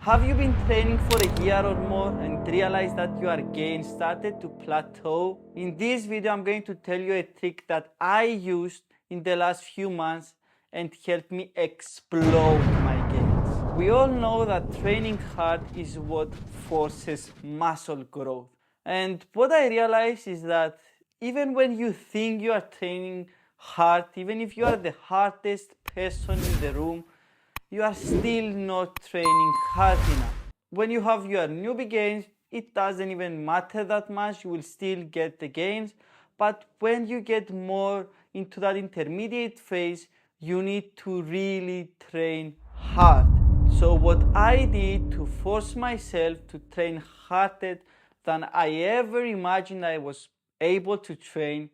Have you been training for a year or more and realized that your gains started to plateau? In this video, I'm going to tell you a trick that I used in the last few months and helped me explode my gains. We all know that training hard is what forces muscle growth. And what I realized is that even when you think you are training hard, even if you are the hardest person in the room, you are still not training hard enough. When you have your newbie gains, it doesn't even matter that much, you will still get the gains. But when you get more into that intermediate phase, you need to really train hard. So what I did to force myself to train harder than I ever imagined I was able to train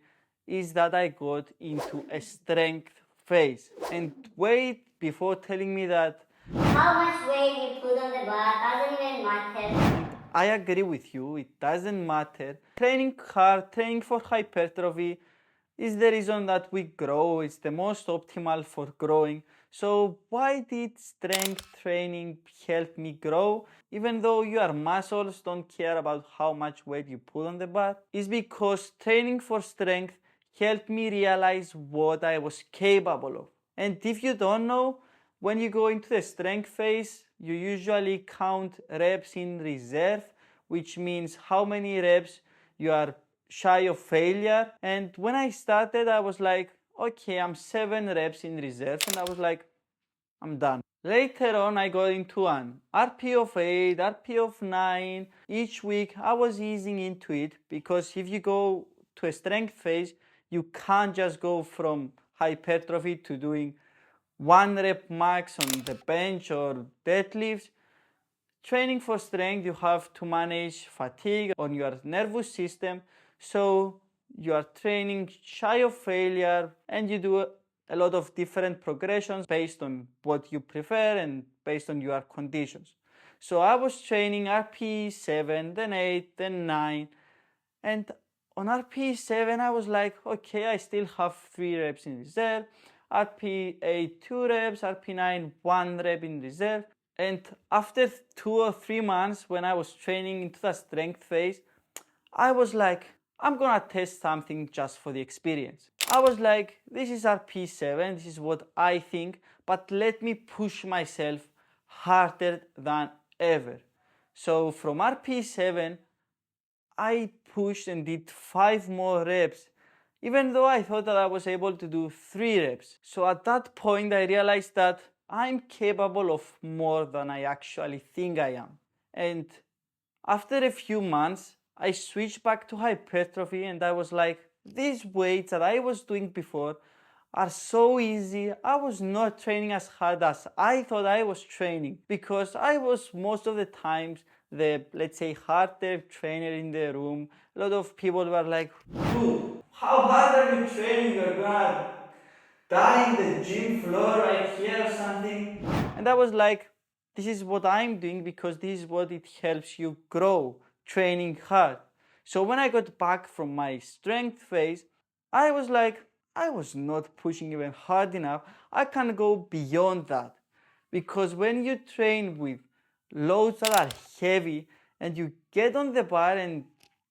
is that I got into a strength phase. And wait, before telling me that how much weight you put on the bar doesn't even matter. I agree with you, it doesn't matter. Training hard, training for hypertrophy is the reason that we grow, it's the most optimal for growing. So why did strength training help me grow? Even though your muscles don't care about how much weight you put on the bar, it's because training for strength helped me realize what I was capable of. And if you don't know, when you go into the strength phase, you usually count reps in reserve, which means how many reps you are shy of failure. And when I started, I was like, okay, I'm 7 reps in reserve, and I was like, I'm done. Later on, I got into an RP of 8, RP of 9. Each week, I was easing into it because if you go to a strength phase, you can't just go from hypertrophy to doing 1 rep max on the bench or deadlifts. Training for strength, you have to manage fatigue on your nervous system, so you are training shy of failure and you do a lot of different progressions based on what you prefer and based on your conditions. So I was training RP 7, then 8, then 9, and on RP 7 I was like, okay, I still have 3 reps in reserve. RP 8 2 reps, RP 9 1 rep in reserve. And after 2 or 3 months, when I was training into the strength phase, I was like, I'm gonna test something just for the experience. I was like, this is RP7, this is what I think, but let me push myself harder than ever. So from RP7, I pushed and did 5 more reps, even though I thought that I was able to do 3 reps. So at that point, I realized that I'm capable of more than I actually think I am. And after a few months, I switched back to hypertrophy and I was like, these weights that I was doing before are so easy. I was not training as hard as I thought I was training because I was most of the times the, let's say, harder trainer in the room. A lot of people were like, dude, how hard are you training? You're gonna die in the gym floor right here or something. And I was like, this is what I'm doing because this is what it helps you grow, training hard. So when I got back from my strength phase, I was like, I was not pushing even hard enough. I can go beyond that. Because when you train with loads that are heavy and you get on the bar and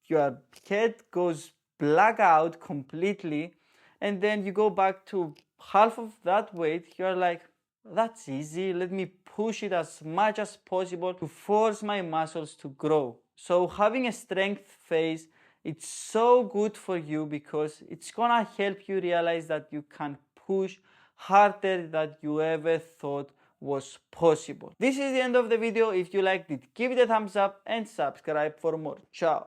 your head goes black out completely, and then you go back to half of that weight, you're like, that's easy, let me push it as much as possible to force my muscles to grow. So having a strength phase, it's so good for you because it's gonna help you realize that you can push harder than you ever thought was possible. This is the end of the video. If you liked it, give it a thumbs up and subscribe for more. Ciao.